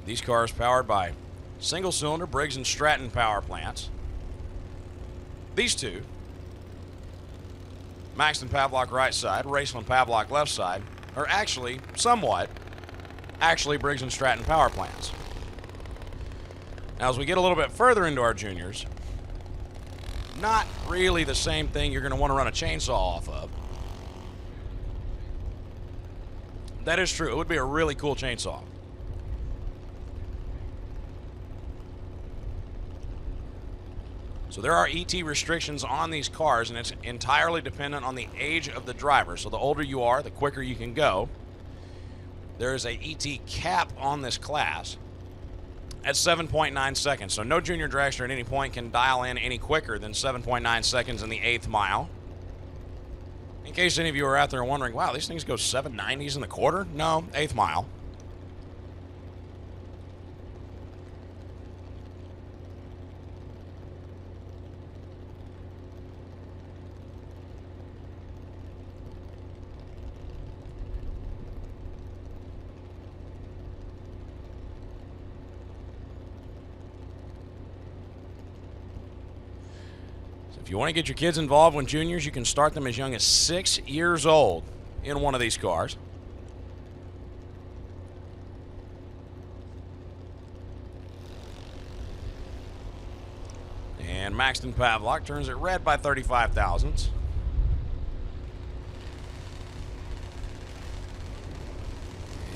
These cars powered by single-cylinder Briggs & Stratton power plants. These two, Maxton Pavlock right side, Raceland Pavlock left side, are actually, Briggs & Stratton power plants. Now, as we get a little bit further into our juniors, not really the same thing you're going to want to run a chainsaw off of. That is true. It would be a really cool chainsaw. So there are ET restrictions on these cars, and it's entirely dependent on the age of the driver. So the older you are, the quicker you can go. There is a ET cap on this class at 7.9 seconds. So no junior dragster at any point can dial in any quicker than 7.9 seconds in the 8th mile. In case any of you are out there wondering, wow, these things go 790s in the quarter? No, 8th mile. If you want to get your kids involved when juniors, you can start them as young as 6 years old in one of these cars. And Maxton Pavlock turns it red by 35 thousandths.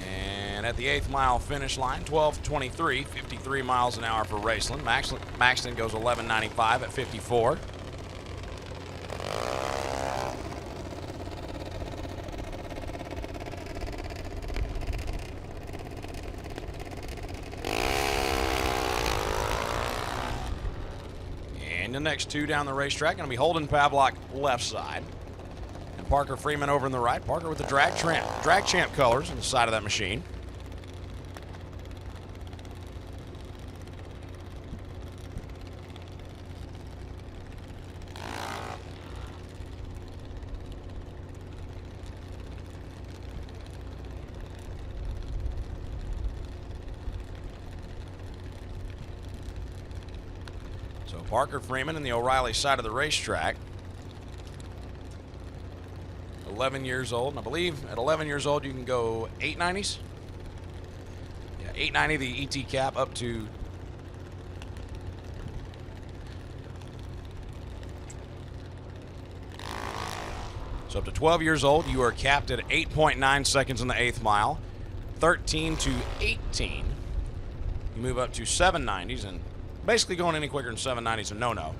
And at the 8th mile finish line, 12:23, 53 miles an hour for Raceland. Maxton goes 11:95 at 54. The next two down the racetrack going to be Holden Pavlock left side and Parker Freeman over in the right. Parker with the drag champ colors on the side of that machine. So Parker Freeman in the O'Reilly side of the racetrack. 11 years old, and I believe at 11 years old you can go 890s. Yeah, 890 the ET cap up to so up to 12 years old you are capped at 8.9 seconds in the 8th mile. 13 to 18 you move up to 790s, and basically going any quicker than 790 is a no-no.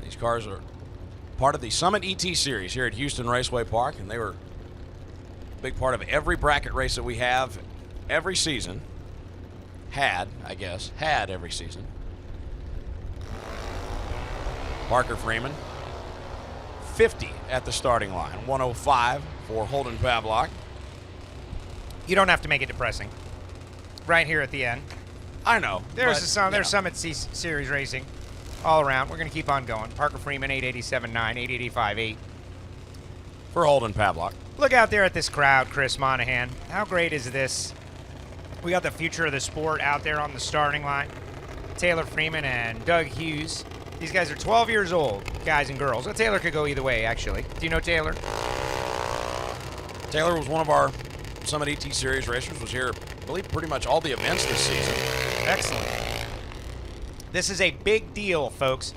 These cars are part of the Summit ET Series here at Houston Raceway Park, and they were a big part of every bracket race that we have every season. Had every season. Parker Freeman, 50 at the starting line. 105 for Holden Pavlock. You don't have to make it depressing. Right here at the end. I know. There's Summit Series racing all around. We're going to keep on going. Parker Freeman, 887.9, 885.8. For Holden Pavlock. Look out there at this crowd, Chris Monahan. How great is this? We got the future of the sport out there on the starting line. Taylor Freeman and Doug Hughes. These guys are 12 years old, guys and girls. Well, Taylor could go either way, actually. Do you know Taylor? Taylor was one of our Summit ET Series racers, was here, I believe, pretty much all the events this season. Excellent. This is a big deal, folks.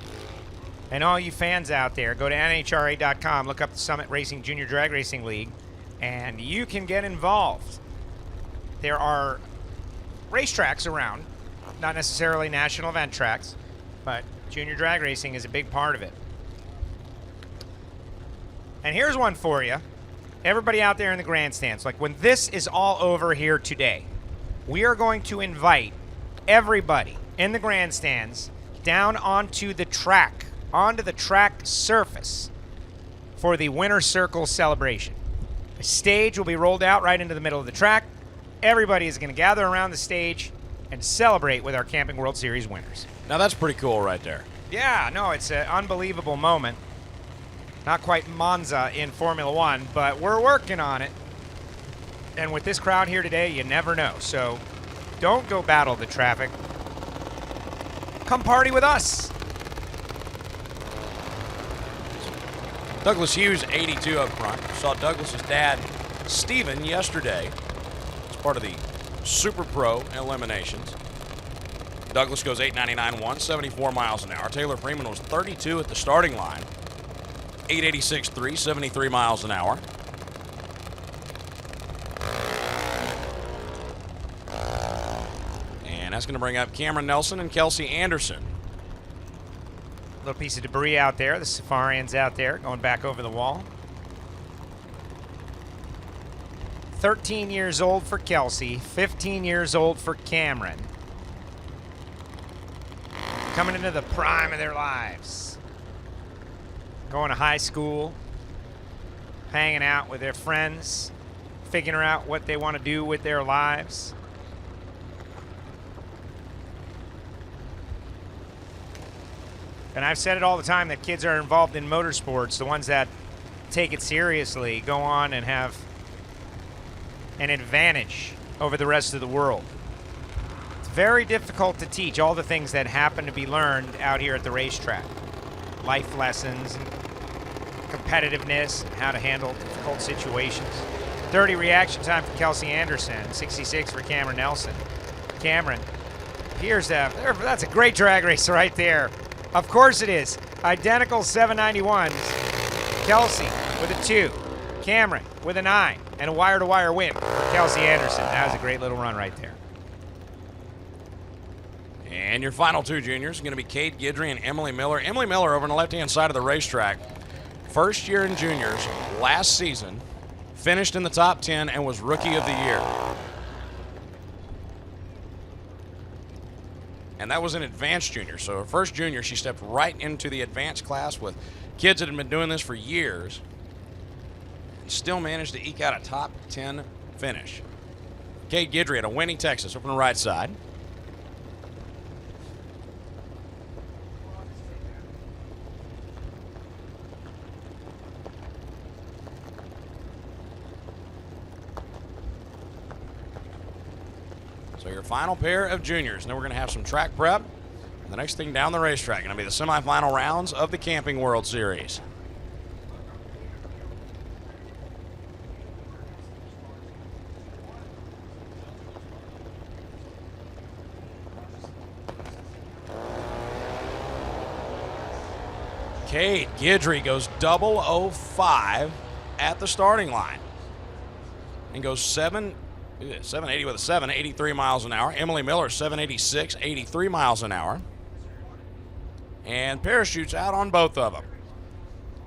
And all you fans out there, go to NHRA.com, look up the Summit Racing Junior Drag Racing League, and you can get involved. There are racetracks around, not necessarily national event tracks, but junior drag racing is a big part of it. And here's one for you. Everybody out there in the grandstands, like when this is all over here today, we are going to invite everybody in the grandstands down onto the track surface for the Winter Circle celebration. A stage will be rolled out right into the middle of the track. Everybody is going to gather around the stage and celebrate with our Camping World Series winners. Now that's pretty cool right there. Yeah, no, it's an unbelievable moment. Not quite Monza in Formula One, but we're working on it. And with this crowd here today, you never know. So don't go battle the traffic. Come party with us. Douglas Hughes, 82 up front. Saw Douglas's dad, Steven, yesterday as part of the Super Pro eliminations. Douglas goes 899.1, 74 miles an hour. Taylor Freeman was 32 at the starting line. 886.3, 73 miles an hour. And that's going to bring up Cameron Nelson and Kelsey Anderson. Little piece of debris out there. The Safarian's out there going back over the wall. 13 years old for Kelsey, 15 years old for Cameron. Coming into the prime of their lives. Going to high school, hanging out with their friends, figuring out what they want to do with their lives. And I've said it all the time that kids are involved in motorsports, the ones that take it seriously, go on and have an advantage over the rest of the world. It's very difficult to teach all the things that happen to be learned out here at the racetrack. Life lessons, and competitiveness, and how to handle difficult situations. 30 reaction time for Kelsey Anderson, 66 for Cameron Nelson. Cameron, here's that's a great drag race right there. Of course it is. Identical 791s. Kelsey with a 2. Cameron with a 9. And a wire-to-wire win for Kelsey Anderson. That was a great little run right there. And your final two juniors are going to be Cade Guidry and Emily Miller. Emily Miller over on the left-hand side of the racetrack. First year in juniors, last season, finished in the top 10 and was Rookie of the Year. And that was an advanced junior. So her first junior, she stepped right into the advanced class with kids that had been doing this for years and still managed to eke out a top 10 finish. Cade Guidry at a Winnie, Texas, over on the right side. So your final pair of juniors. And then we're going to have some track prep. And the next thing down the racetrack going to be the semifinal rounds of the Camping World Series. Cade Guidry goes 005 at the starting line and goes 780 with a 7, 83 miles an hour. Emily Miller, 786, 83 miles an hour. And parachutes out on both of them.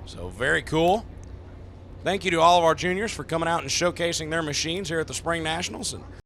So very cool. Thank you to all of our juniors for coming out and showcasing their machines here at the Spring Nationals. And